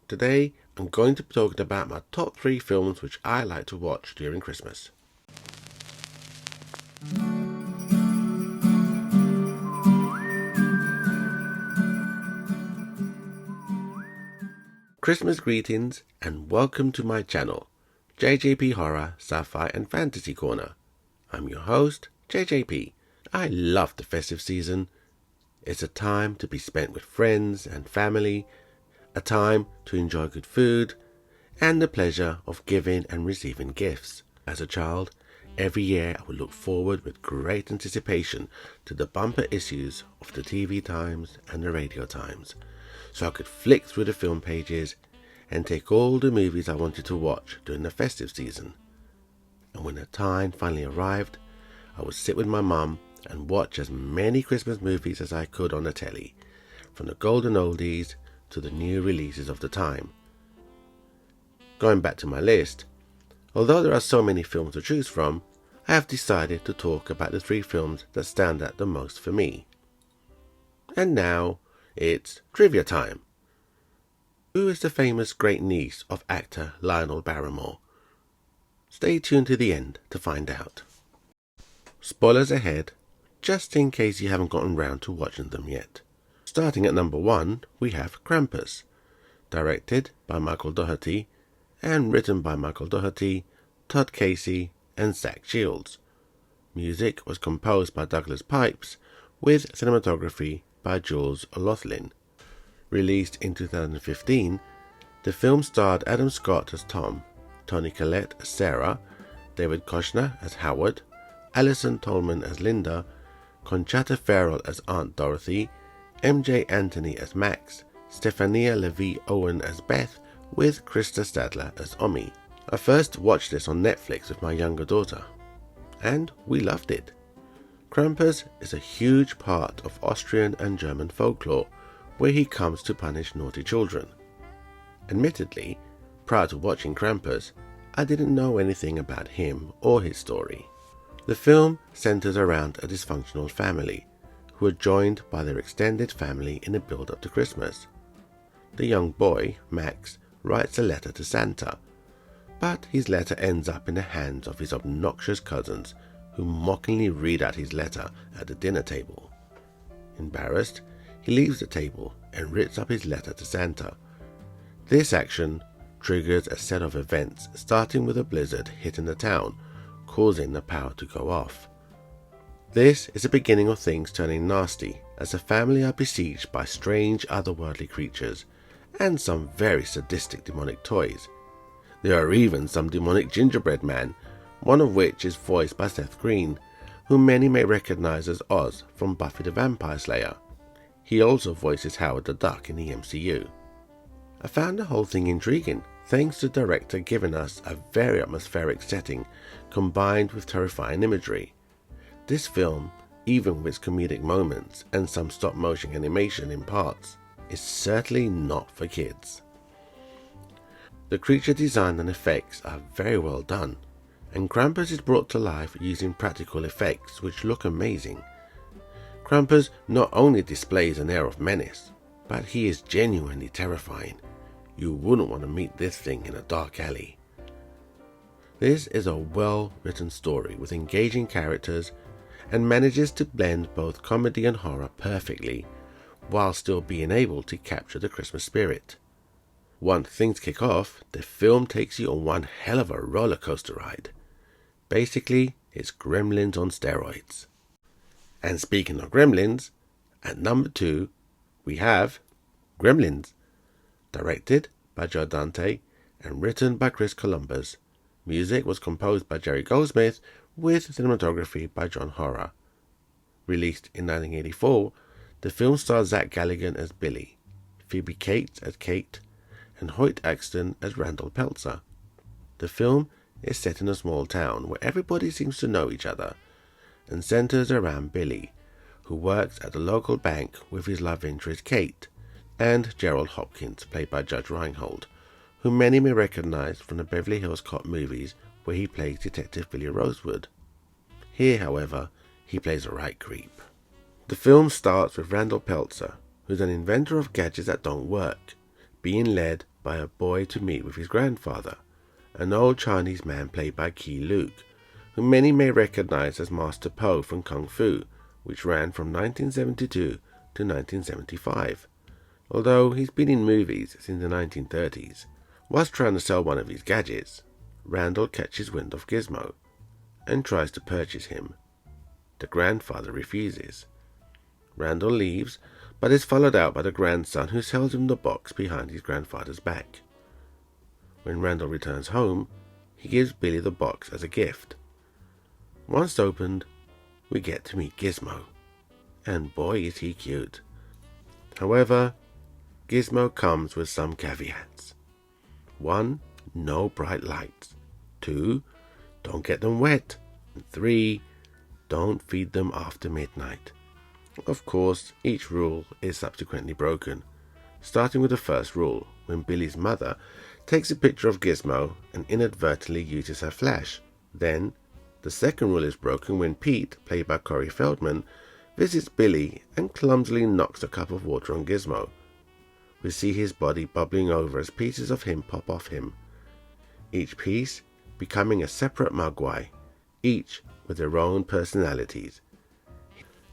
Today I'm going to be talking about my top 3 films which I like to watch during Christmas. Christmas greetings and welcome to my channel, JJP Horror, Sci-Fi and Fantasy Corner. I'm your host, JJP. I love the festive season. It's a time to be spent with friends and family, a time to enjoy good food, and the pleasure of giving and receiving gifts. As a child, every year I would look forward with great anticipation to the bumper issues of the TV Times and the Radio Times, so I could flick through the film pages and take all the movies I wanted to watch during the festive season. And when the time finally arrived, I would sit with my mum and watch as many Christmas movies as I could on the telly, from the golden oldies to the new releases of the time. Going back to my list, although there are so many films to choose from, I have decided to talk about the 3 films that stand out the most for me. And now, it's trivia time. Who is the famous great niece of actor Lionel Barrymore? Stay tuned to the end to find out. Spoilers ahead, just in case you haven't gotten round to watching them yet. Starting at number 1, we have Krampus, directed by Michael Dougherty and written by Michael Dougherty, Todd Casey and Zach Shields. Music was composed by Douglas Pipes, with cinematography by Jules O'Loughlin. Released in 2015, the film starred Adam Scott as Tom, Toni Collette as Sarah, David Koechner as Howard, Alison Tolman as Linda, Conchata Ferrell as Aunt Dorothy, MJ Anthony as Max, Stephania Levy Owen as Beth, with Krista Stadler as Omi. I first watched this on Netflix with my younger daughter, and we loved it. Krampus is a huge part of Austrian and German folklore, where he comes to punish naughty children. Admittedly, prior to watching Krampus, I didn't know anything about him or his story. The film centers around a dysfunctional family, who are joined by their extended family in the build-up to Christmas. The young boy, Max, writes a letter to Santa, but his letter ends up in the hands of his obnoxious cousins, who mockingly read out his letter at the dinner table. Embarrassed, he leaves the table and rips up his letter to Santa. This action triggers a set of events, starting with a blizzard hitting the town, causing the power to go off. This is the beginning of things turning nasty, as the family are besieged by strange otherworldly creatures and some very sadistic demonic toys. There are even some demonic gingerbread men, one of which is voiced by Seth Green, whom many may recognize as Oz from Buffy the Vampire Slayer. He also voices Howard the Duck in the MCU. I found the whole thing intriguing, thanks to the director giving us a very atmospheric setting combined with terrifying imagery. This film, even with its comedic moments and some stop-motion animation in parts, is certainly not for kids. The creature design and effects are very well done, and Krampus is brought to life using practical effects which look amazing. Krampus not only displays an air of menace, but he is genuinely terrifying. You wouldn't want to meet this thing in a dark alley. This is a well-written story with engaging characters and manages to blend both comedy and horror perfectly, while still being able to capture the Christmas spirit. Once things kick off, the film takes you on one hell of a roller coaster ride. Basically, it's Gremlins on steroids. And speaking of Gremlins, at number 2, we have Gremlins, directed by Joe Dante and written by Chris Columbus. Music was composed by Jerry Goldsmith, with cinematography by John Horror. Released in 1984, the film stars Zach Galligan as Billy, Phoebe Cates as Kate, and Hoyt Axton as Randall Peltzer. The film is set in a small town where everybody seems to know each other, and centers around Billy, who works at the local bank with his love interest Kate, and Gerald Hopkins, played by Judge Reinhold, whom many may recognize from the Beverly Hills Cop movies where he plays Detective Billy Rosewood. Here, however, he plays a right creep. The film starts with Randall Peltzer, who's an inventor of gadgets that don't work, being led by a boy to meet with his grandfather, an old Chinese man played by Key Luke, whom many may recognize as Master Po from Kung Fu, which ran from 1972 to 1975, although he's been in movies since the 1930s. Whilst trying to sell one of his gadgets, Randall catches wind of Gizmo and tries to purchase him. The grandfather refuses. Randall leaves, but is followed out by the grandson, who sells him the box behind his grandfather's back. When Randall returns home, he gives Billy the box as a gift. Once opened, we get to meet Gizmo, and boy is he cute. However, Gizmo comes with some caveats. 1. No bright lights. 2. Don't get them wet. And 3. Don't feed them after midnight. Of course, each rule is subsequently broken, starting with the first rule, when Billy's mother takes a picture of Gizmo and inadvertently uses her flash. Then, the second rule is broken when Pete, played by Corey Feldman, visits Billy and clumsily knocks a cup of water on Gizmo. We see his body bubbling over as pieces of him pop off him, each piece becoming a separate Mogwai, each with their own personalities.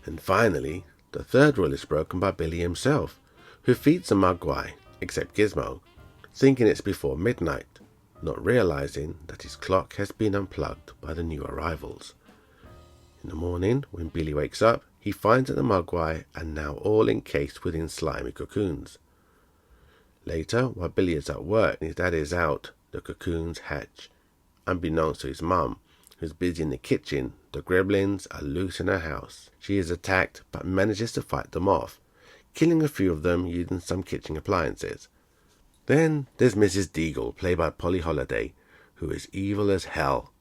And finally, the third rule is broken by Billy himself, who feeds the Mogwai, except Gizmo, thinking it's before midnight, not realizing that his clock has been unplugged by the new arrivals. In the morning, when Billy wakes up, he finds that the Mogwai are now all encased within slimy cocoons. Later, while Billy is at work and his dad is out, the cocoons hatch. Unbeknownst to his mum, who's busy in the kitchen, the Gremlins are loose in her house. She is attacked but manages to fight them off, killing a few of them using some kitchen appliances. Then there's Mrs. Deagle, played by Polly Holliday, who is evil as hell.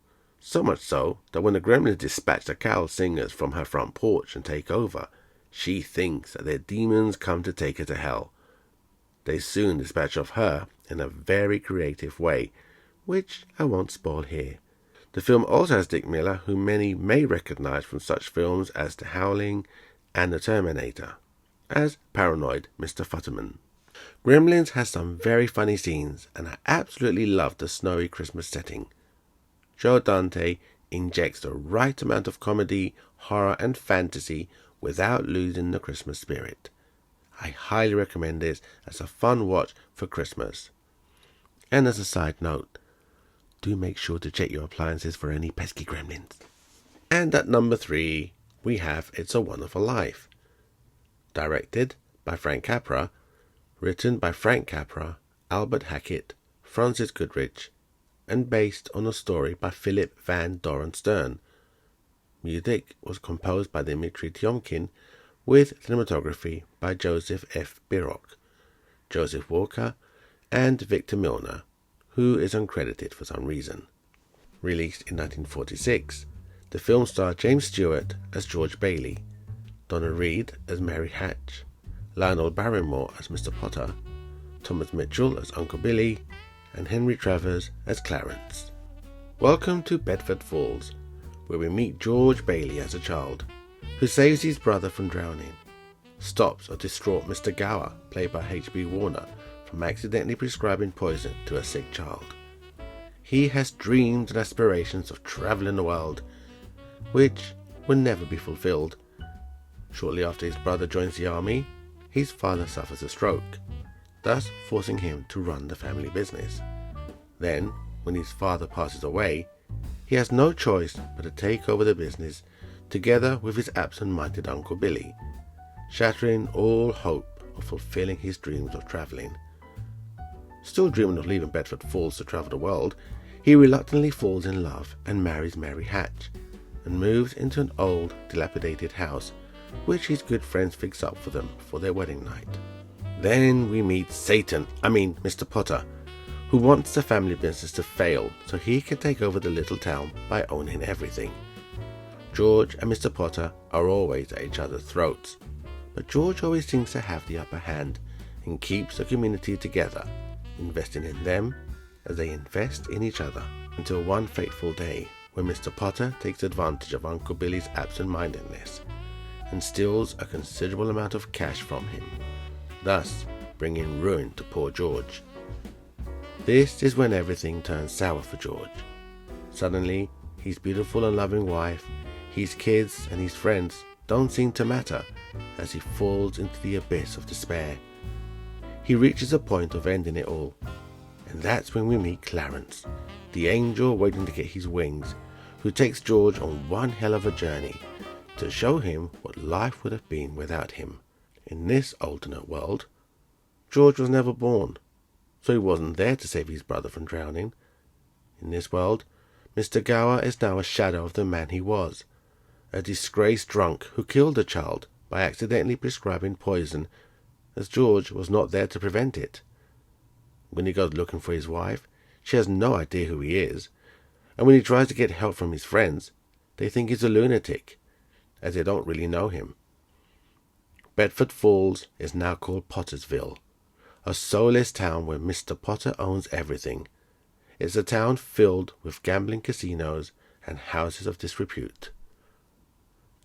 So much so that when the Gremlins dispatch the carol singers from her front porch and take over, she thinks that their demons come to take her to hell. They soon dispatch of her in a very creative way, which I won't spoil here. The film also has Dick Miller, who many may recognize from such films as The Howling and The Terminator, as paranoid Mr. Futterman. Gremlins has some very funny scenes, and I absolutely love the snowy Christmas setting. Joe Dante injects the right amount of comedy, horror and fantasy without losing the Christmas spirit. I highly recommend this as a fun watch for Christmas. And as a side note, do make sure to check your appliances for any pesky gremlins. And at number 3, we have It's a Wonderful Life. Directed by Frank Capra, written by Frank Capra, Albert Hackett, Francis Goodrich, and based on a story by Philip Van Doren Stern. Music was composed by Dmitry Tiomkin, with cinematography by Joseph F. Biroc, Joseph Walker, and Victor Milner, who is uncredited for some reason. Released in 1946, the film starred James Stewart as George Bailey, Donna Reed as Mary Hatch, Lionel Barrymore as Mr. Potter, Thomas Mitchell as Uncle Billy, and Henry Travers as Clarence. Welcome to Bedford Falls, where we meet George Bailey as a child, who saves his brother from drowning, stops a distraught Mr. Gower, played by H.B. Warner, from accidentally prescribing poison to a sick child. He has dreams and aspirations of traveling the world, which will never be fulfilled. Shortly after his brother joins the army, his father suffers a stroke, thus forcing him to run the family business. Then, when his father passes away, he has no choice but to take over the business together with his absent-minded Uncle Billy, shattering all hope of fulfilling his dreams of traveling. Still dreaming of leaving Bedford Falls to travel the world, he reluctantly falls in love and marries Mary Hatch, and moves into an old, dilapidated house, which his good friends fix up for them for their wedding night. Then we meet Mr. Potter, who wants the family business to fail so he can take over the little town by owning everything. George and Mr. Potter are always at each other's throats, but George always seems to have the upper hand and keeps the community together, investing in them as they invest in each other, until one fateful day when Mr. Potter takes advantage of Uncle Billy's absent-mindedness and steals a considerable amount of cash from him, thus bringing ruin to poor George. This is when everything turns sour for George. Suddenly, his beautiful and loving wife, his kids and his friends don't seem to matter as he falls into the abyss of despair. He reaches a point of ending it all, and that's when we meet Clarence, the angel waiting to get his wings, who takes George on one hell of a journey to show him what life would have been without him. In this alternate world, George was never born, so he wasn't there to save his brother from drowning. In this world, Mr. Gower is now a shadow of the man he was, a disgraced drunk who killed a child by accidentally prescribing poison, as George was not there to prevent it. When he goes looking for his wife, she has no idea who he is, and when he tries to get help from his friends, they think he's a lunatic, as they don't really know him. Bedford Falls is now called Pottersville, a soulless town where Mr. Potter owns everything. It's a town filled with gambling casinos and houses of disrepute.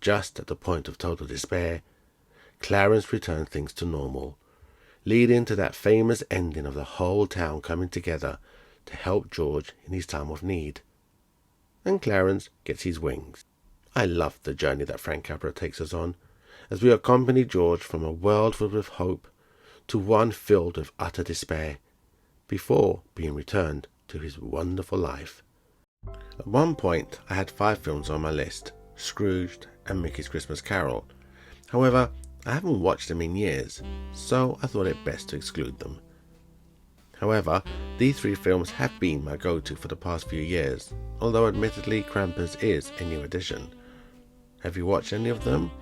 Just at the point of total despair, Clarence returns things to normal, leading to that famous ending of the whole town coming together to help George in his time of need. And Clarence gets his wings. I love the journey that Frank Capra takes us on, as we accompany George from a world filled with hope to one filled with utter despair, before being returned to his wonderful life. At one point, I had 5 films on my list: Scrooged and Mickey's Christmas Carol. However, I haven't watched them in years, so I thought it best to exclude them. However, these 3 films have been my go-to for the past few years, although admittedly Krampus is a new addition. Have you watched any of them?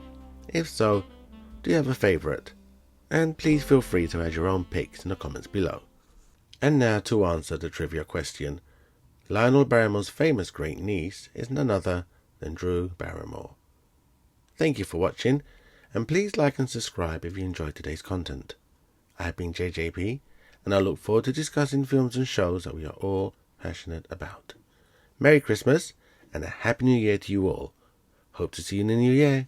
If so, do you have a favourite? And please feel free to add your own picks in the comments below. And now to answer the trivia question. Lionel Barrymore's famous great niece is none other than Drew Barrymore. Thank you for watching, and please like and subscribe if you enjoyed today's content. I have been JJP, and I look forward to discussing films and shows that we are all passionate about. Merry Christmas and a Happy New Year to you all. Hope to see you in the new year.